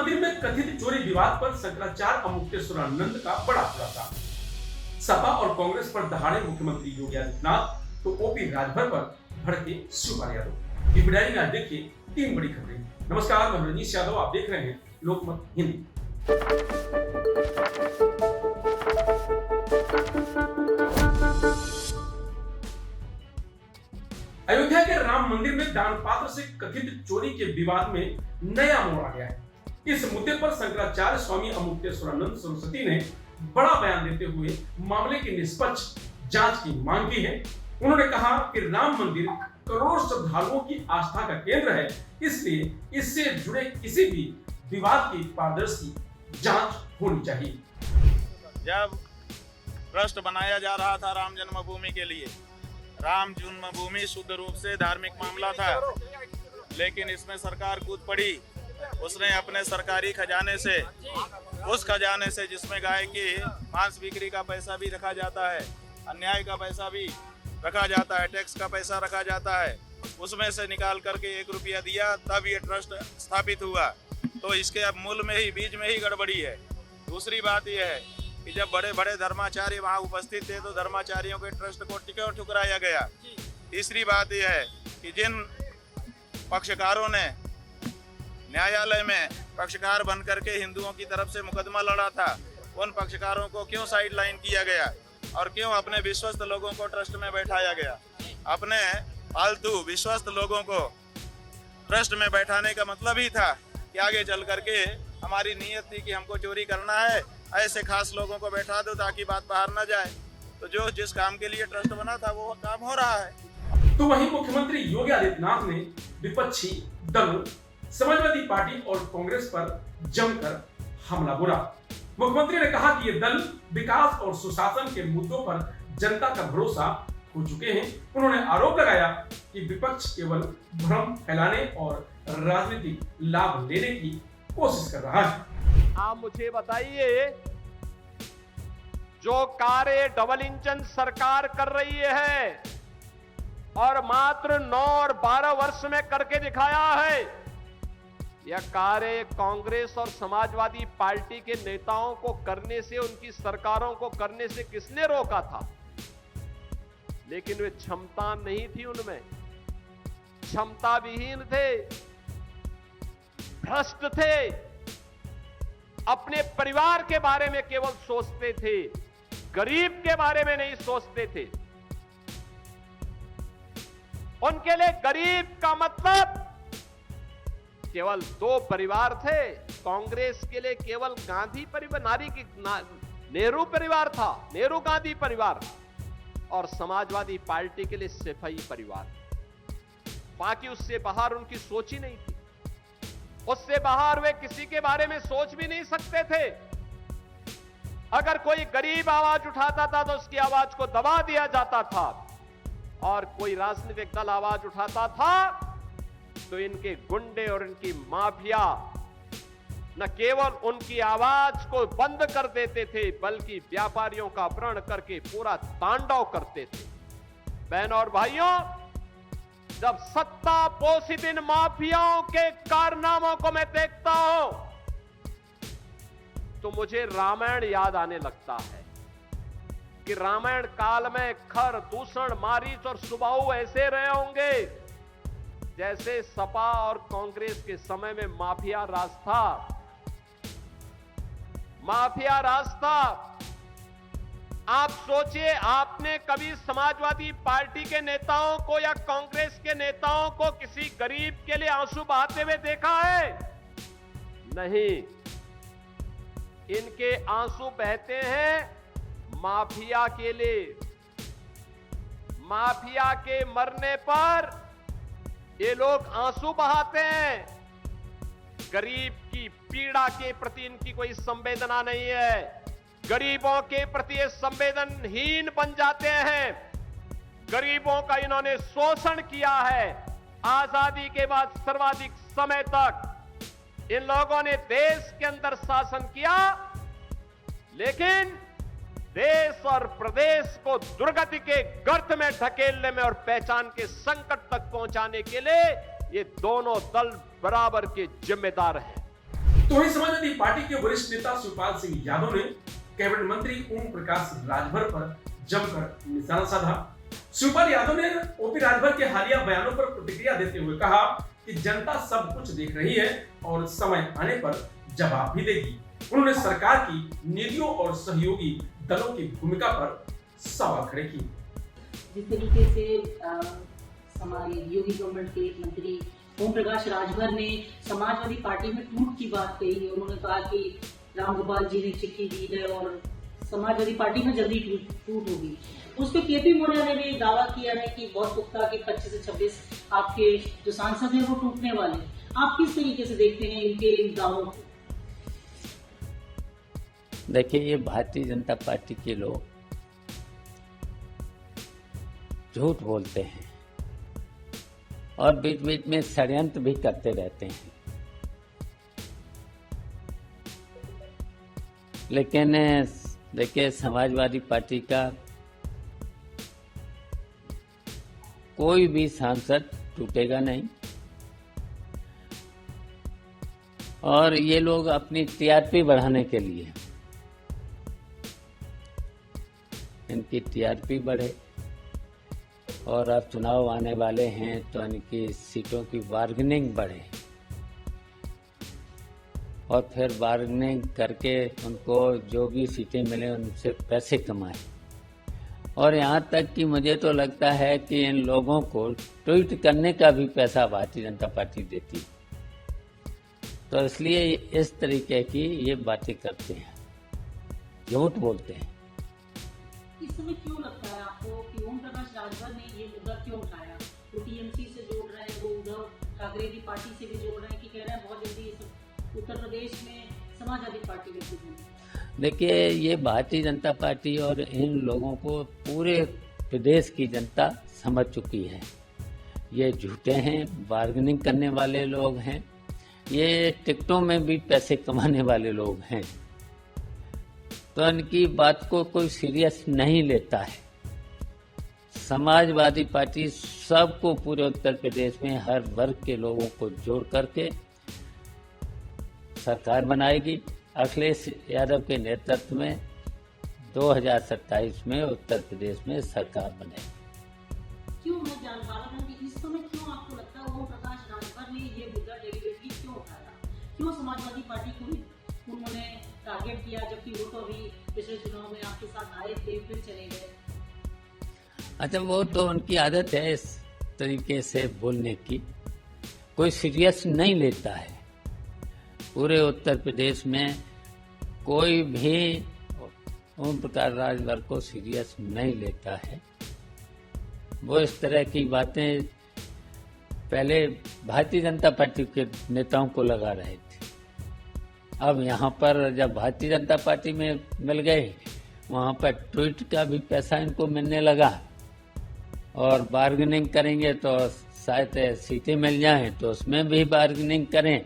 मंदिर में कथित चोरी विवाद पर शंकराचार्य अमुक्तेश्वरानंद का बड़ा खुलासा। सपा और कांग्रेस पर दहाड़े मुख्यमंत्री योगी आदित्यनाथ तो ओपी राजभर पर भड़के शिवपाल यादव। ईपीडायरी आज देखिए 3 बड़ी खबरें। नमस्कार, मैं रजनीश यादव, आप देख रहे हैं लोकमत हिंदी। अयोध्या के राम मंदिर में दान पात्र से कथित चोरी के विवाद में नया मोड़ आ गया है। इस मुद्दे पर शंकराचार्य स्वामी अमुक्तेश्वरानंद सरस्वती ने बड़ा बयान देते हुए मामले की निष्पक्ष जांच की मांग की है। उन्होंने कहा कि राम मंदिर करोड़ों श्रद्धालुओं की आस्था का केंद्र है, इसलिए इससे जुड़े किसी भी विवाद की पारदर्शी जांच होनी चाहिए। जब ट्रस्ट बनाया जा रहा था राम जन्मभूमि के लिए, राम जन्मभूमि शुद्ध रूप से धार्मिक मामला था, लेकिन इसमें सरकार कूद पड़ी। उसने अपने सरकारी खजाने से, उस खजाने से जिसमें गाय की मांस बिक्री का पैसा भी रखा जाता है, अन्याय का पैसा भी रखा जाता है, टैक्स का पैसा रखा जाता है, उसमें से निकाल करके 1 रुपया दिया, तब ये ट्रस्ट स्थापित हुआ। तो इसके अब मूल में ही, बीज में ही गड़बड़ी है। दूसरी बात यह है कि जब बड़े बड़े धर्माचार्य वहाँ उपस्थित थे तो धर्माचार्यों के ट्रस्ट को क्यों ठुकराया गया। तीसरी बात यह है कि जिन पक्षकारों ने न्यायालय में पक्षकार बन करके हिंदुओं की तरफ से मुकदमा लड़ा था, उन पक्षकारों को क्यों साइडलाइन किया गया और क्यों अपने विश्वस्त लोगों को ट्रस्ट में बैठाया गया। अपने फालतू विश्वस्त लोगों को ट्रस्ट में बैठाने का मतलब ही था कि आगे चल करके हमारी नीयत थी कि हमको चोरी करना है, ऐसे खास लोगों को बैठा दो ताकि बात बाहर न जाए। तो जो जिस काम के लिए ट्रस्ट बना था वो काम हो रहा है। तो वहीं मुख्यमंत्री योगी आदित्यनाथ ने विपक्षी दलों, समाजवादी पार्टी और कांग्रेस पर जमकर हमला बोला। मुख्यमंत्री ने कहा कि ये दल विकास और सुशासन के मुद्दों पर जनता का भरोसा खो चुके हैं। उन्होंने आरोप लगाया कि विपक्ष केवल भ्रम फैलाने और राजनीतिक लाभ लेने की कोशिश कर रहा है। आप मुझे बताइए, जो कार्य डबल इंजन सरकार कर रही है और मात्र 9 और 12 वर्ष में करके दिखाया है, यह कार्य कांग्रेस और समाजवादी पार्टी के नेताओं को करने से, उनकी सरकारों को करने से किसने रोका था? लेकिन वे क्षमता नहीं थी, उनमें क्षमता विहीन थे, भ्रष्ट थे, अपने परिवार के बारे में केवल सोचते थे, गरीब के बारे में नहीं सोचते थे। उनके लिए गरीब का मतलब केवल 2 परिवार थे। कांग्रेस के लिए केवल गांधी परिवार, नेहरू परिवार था, नेहरू गांधी परिवार, और समाजवादी पार्टी के लिए सिपाही परिवार। बाकी उससे बाहर उनकी सोच ही नहीं थी। उससे बाहर वे किसी के बारे में सोच भी नहीं सकते थे। अगर कोई गरीब आवाज उठाता था तो उसकी आवाज को दबा दिया जाता था, और कोई राजनीतिक दल आवाज उठाता था तो इनके गुंडे और इनकी माफिया न केवल उनकी आवाज को बंद कर देते थे, बल्कि व्यापारियों का अपहरण करके पूरा तांडव करते थे। बहनों और भाइयों, जब सत्ता पोषित इन माफियाओं के कारनामों को मैं देखता हूं तो मुझे रामायण याद आने लगता है कि रामायण काल में खर, दूषण, मारीच और सुबाहु ऐसे रहे होंगे जैसे सपा और कांग्रेस के समय में माफिया राज था। माफिया राज था। आप सोचिए, आपने कभी समाजवादी पार्टी के नेताओं को या कांग्रेस के नेताओं को किसी गरीब के लिए आंसू बहाते हुए देखा है? नहीं। इनके आंसू बहते हैं माफिया के लिए। माफिया के मरने पर ये लोग आंसू बहाते हैं। गरीब की पीड़ा के प्रति इनकी कोई संवेदना नहीं है। गरीबों के प्रति ये संवेदनहीन बन जाते हैं। गरीबों का इन्होंने शोषण किया है। आजादी के बाद सर्वाधिक समय तक इन लोगों ने देश के अंदर शासन किया, लेकिन देश और प्रदेश को दुर्गति के गर्त में ढकेलने में और पहचान के संकट तक पहुंचाने के लिए ये दोनों दल बराबर के जिम्मेदार हैं। तो तो वहीं समाजवादी पार्टी के वरिष्ठ नेता शिवपाल सिंह यादव ने कैबिनेट मंत्री ओम प्रकाश राजभर पर जमकर निशाना साधा। शिवपाल यादव ने ओपी राजभर के हालिया बयानों पर प्रतिक्रिया देते हुए कहा कि जनता सब कुछ देख रही है और समय आने पर जवाब भी देगी। उन्होंने सरकार की नीतियों और सहयोगी दलों की भूमिका पर सवाल खड़े किए। जिस तरीके से हमारे योगी गवर्नमेंट के मंत्री ओम प्रकाश राजभर ने समाजवादी पार्टी में टूट की बात कही, उन्होंने कहा कि रामगोपाल जी ने चिट्ठी दी है और समाजवादी पार्टी में जल्दी टूट होगी। उस पर केपी मौर्य ने भी दावा किया है कि बहुत पुख्ता कि 25 से 26 आपके जो सांसद हैं वो टूटने वाले। आप किस तरीके से देखते हैं इनके इन दावों को? देखिए, ये भारतीय जनता पार्टी के लोग झूठ बोलते हैं और बीच बीच में षड्यंत्र भी करते रहते हैं, लेकिन देखिए समाजवादी पार्टी का कोई भी सांसद टूटेगा नहीं और ये लोग अपनी टीआरपी बढ़ाने के लिए, इनकी टीआरपी बढ़े और अब चुनाव आने वाले हैं तो इनकी सीटों की बार्गेनिंग बढ़े और फिर बार्गेनिंग करके उनको जो भी सीटें मिले उनसे पैसे कमाएं। और यहाँ तक कि मुझे तो लगता है कि इन लोगों को ट्वीट करने का भी पैसा भारतीय जनता पार्टी देती है, तो इसलिए इस तरीके की ये बातें करते हैं, झूठ बोलते हैं। इस समय क्यों लगता है आपको कि ओम प्रकाश राजभर ने ये मुद्दा क्यों उठाया? वो टीएमसी से जोड़ रहे हैं, वो उद्धव ठाकरे की पार्टी से भी जोड़ रहे हैं कि कह रहे हैं बहुत जल्दी उत्तर प्रदेश में समाजवादी पार्टी में शुरू होगी? देखिए, ये भारतीय जनता पार्टी और इन लोगों को पूरे प्रदेश की जनता समझ चुकी है। ये झूठे हैं, बार्गेनिंग करने वाले लोग हैं, ये टिकटों में भी पैसे कमाने वाले लोग हैं, तो इनकी बात को कोई सीरियस नहीं लेता है। समाजवादी पार्टी सबको पूरे उत्तर प्रदेश में हर वर्ग के लोगों को जोड़ करके सरकार बनाएगी। अखिलेश यादव के नेतृत्व में 2027 में उत्तर प्रदेश में सरकार बनेगी। क्यों मैं जान पा रहा हूँ कि इस समय क्यों आपको लगता है ओम प्रकाश राजभर ने ये मुद्दा डेलिबरेटली क्यों उठाया? क्यों समाजवादी पार्टी को भी उन्होंने टारगेट किया, जबकि वो तो अभी पिछले चुनाव में आपके साथ आए थे फिर चले गए? अच्छा, वो तो उनकी आदत है इस तरीके से बोलने की, कोई सीरियस नहीं लेता है। पूरे उत्तर प्रदेश में कोई भी ओम प्रकाश राजभर को सीरियस नहीं लेता है। वो इस तरह की बातें पहले भारतीय जनता पार्टी के नेताओं को लगा रहे थे, अब यहाँ पर जब भारतीय जनता पार्टी में मिल गए, वहाँ पर ट्वीट का भी पैसा इनको मिलने लगा और बार्गेनिंग करेंगे तो शायद सीटें मिल जाएं, तो उसमें भी बार्गेनिंग करें,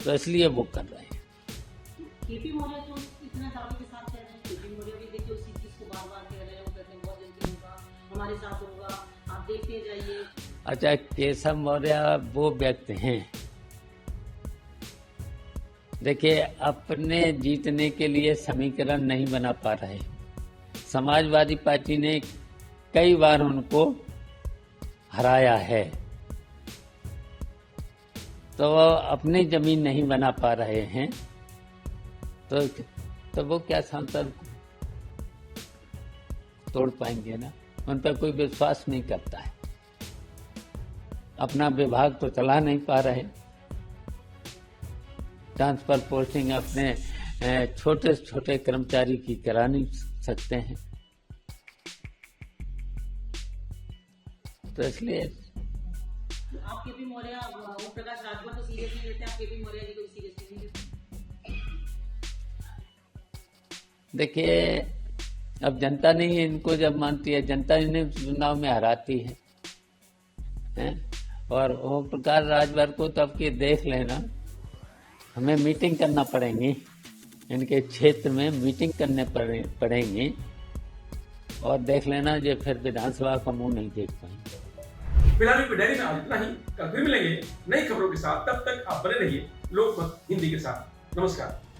तो इसलिए वो कर रहे हैं। केपी मौर्य तो इतना दावे के साथ कह रहे हैं, केपी मौर्य भी देखिए उसी चीज को बार बार कह रहे हैं, वो कहते हैं बहुत जल्दी होगा, हमारे साथ होगा, आप देखते जाइए। अच्छा, केशव मौर्य वो व्यक्ति हैं, देखिए अपने जीतने के लिए समीकरण नहीं बना पा रहे। समाजवादी पार्टी ने कई बार उनको हराया है, तो वो अपनी जमीन नहीं बना पा रहे हैं, तो वो क्या सांसद तोड़ पाएंगे ना? उन पर कोई विश्वास नहीं करता है, अपना विभाग तो चला नहीं पा रहे, ट्रांसफर पोस्टिंग अपने छोटे छोटे कर्मचारी की करा नहीं सकते हैं, तो इसलिए आप केपी मौर्य ओम प्रकाश राजभर को सीरियस नहीं लेते, आप केपी मौर्य जी को सीरियस नहीं लेते? देखिए, अब जनता नहीं है इनको जब मानती है, जनता इन्हें चुनाव में हराती है? और ओम प्रकाश राजभर को तो अब के देख लेना, हमें मीटिंग करना पड़ेगी, इनके क्षेत्र में मीटिंग करने पड़ेंगी और देख लेना जो फिर विधानसभा का मुंह नहीं देख पाएंगे। फिलहाल की डायरी में आज इतना ही, कल फिर मिलेंगे नई खबरों के साथ। तब तक आप बने रहिए लोकमत हिंदी के साथ। नमस्कार।